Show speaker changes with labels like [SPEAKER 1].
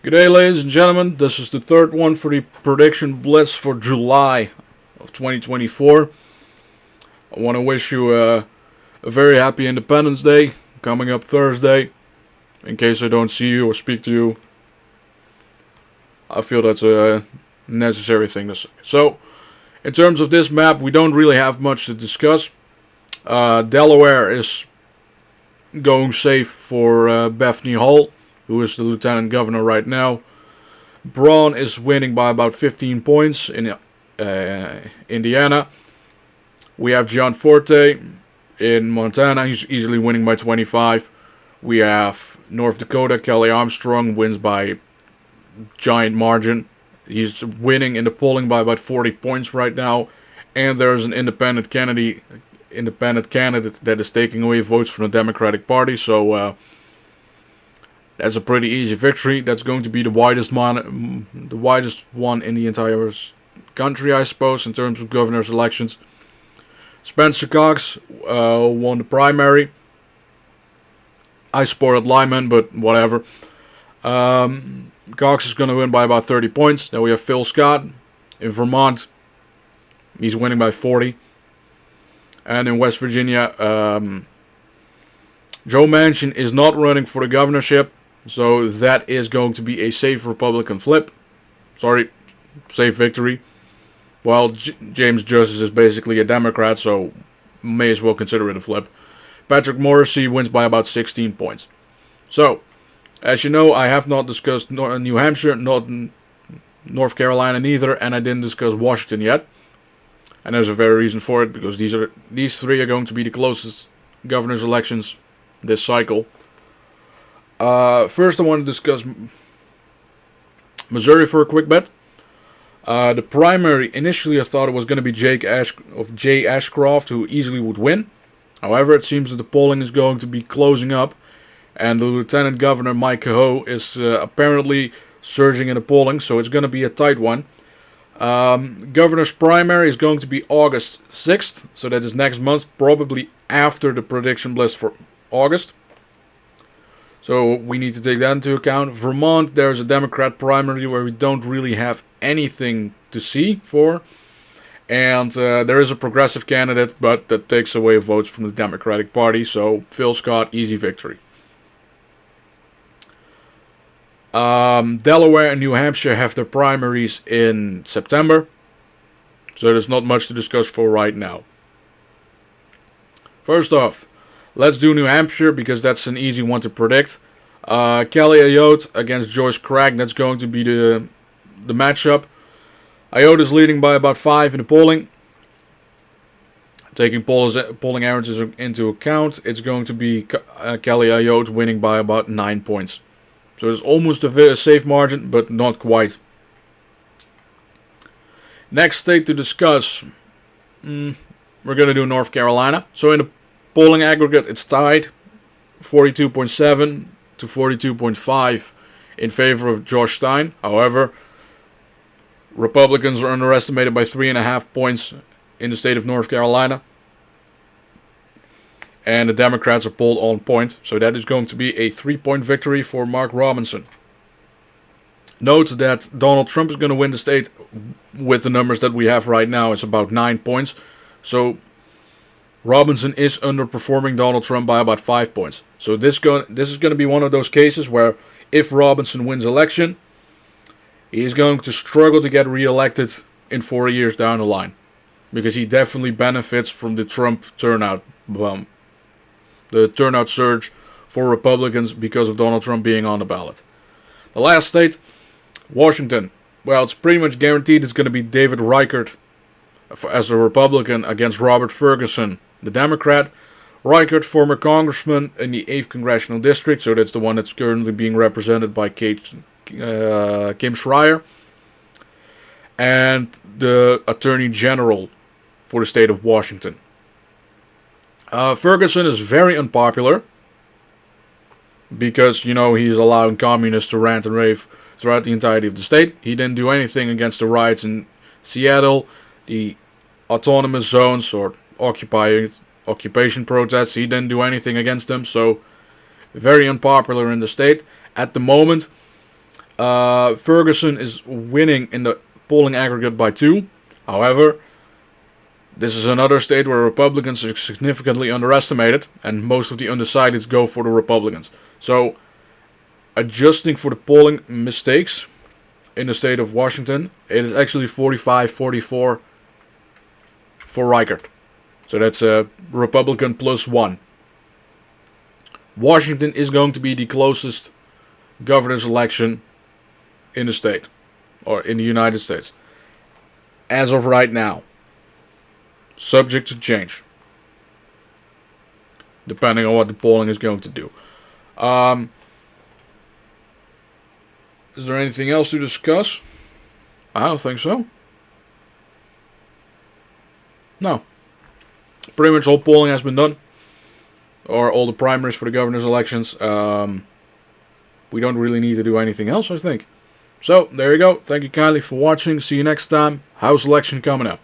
[SPEAKER 1] Good day, ladies and gentlemen. This is the third one for the prediction blitz for July of 2024. I want to wish you a very happy Independence Day coming up Thursday. In case I don't see you or speak to you, I feel that's a necessary thing to say. So, in terms of this map, we don't really have much to discuss. Delaware is going safe for Bethany Hall, who is the lieutenant governor right now. Braun is winning by about 15 points in Indiana. We have John Forte in Montana. He's easily winning by 25. We have North Dakota. Kelly Armstrong wins by giant margin. He's winning in the polling by about 40 points right now. And there's an independent candidate that is taking away votes from the Democratic Party. So that's a pretty easy victory. That's going to be the widest one in the entire country, I suppose, in terms of governor's elections. Spencer Cox won the primary. I supported Lyman, but whatever. Cox is going to win by about 30 points. Then we have Phil Scott in Vermont. He's winning by 40. And in West Virginia, Joe Manchin is not running for the governorship. So that is going to be a safe Republican flip. Safe victory. While James Justice is basically a Democrat, so may as well consider it a flip. Patrick Morrissey wins by about 16 points. So, as you know, I have not discussed New Hampshire, not North Carolina neither, and I didn't discuss Washington yet. And there's a very reason for it, because these three are going to be the closest governor's elections this cycle. First, I want to discuss Missouri for a quick bet. The primary, initially I thought it was going to be Jay Ashcroft, who easily would win. However, it seems that the polling is going to be closing up, and the Lieutenant Governor Mike Kehoe is apparently surging in the polling, so it's going to be a tight one. Governor's primary is going to be August 6th, so that is next month, probably after the prediction blitz for August. So we need to take that into account. Vermont, there's a Democrat primary where we don't really have anything to see for. And there is a progressive candidate, but that takes away votes from the Democratic Party. So Phil Scott, easy victory. Delaware and New Hampshire have their primaries in September. So there's not much to discuss for right now. First off, let's do New Hampshire, because that's an easy one to predict. Kelly Ayotte against Joyce Craig. That's going to be the matchup. Ayotte is leading by about 5 in the polling. Taking polling averages into account, it's going to be Kelly Ayotte winning by about 9 points. So it's almost a safe margin, but not quite. Next state to discuss, we're going to do North Carolina. So in the polling aggregate, it's tied 42.7 to 42.5 in favor of Josh Stein. However, Republicans are underestimated by 3.5 points in the state of North Carolina. And the Democrats are polled on point. So that is going to be a 3-point victory for Mark Robinson. Note that Donald Trump is going to win the state with the numbers that we have right now. It's about 9 points. So Robinson is underperforming Donald Trump by about 5 points. So this is going to be one of those cases where if Robinson wins election, he's going to struggle to get reelected in 4 years down the line. Because he definitely benefits from the Trump turnout bump. The turnout surge for Republicans because of Donald Trump being on the ballot. The last state, Washington. Well, it's pretty much guaranteed it's going to be David Reichert as a Republican against Robert Ferguson, the Democrat. Reichert, former congressman in the 8th Congressional District, so that's the one that's currently being represented by Kim Schreier. And the Attorney General for the state of Washington. Ferguson is very unpopular because, he's allowing communists to rant and rave throughout the entirety of the state. He didn't do anything against the riots in Seattle, the autonomous zones or occupation protests. He didn't do anything against them, so very unpopular in the state. At the moment, Ferguson is winning in the polling aggregate by 2. However, this is another state where Republicans are significantly underestimated, and most of the undecideds go for the Republicans. So, adjusting for the polling mistakes in the state of Washington, it is actually 45-44 for Reichert. So that's a Republican +1. Washington is going to be the closest governor's election in the state, or in the United States, as of right now. Subject to change, depending on what the polling is going to do. Is there anything else to discuss? I don't think so. No. Pretty much all polling has been done. Or all the primaries for the governor's elections. We don't really need to do anything else, I think. So, there you go. Thank you kindly for watching. See you next time. House election coming up.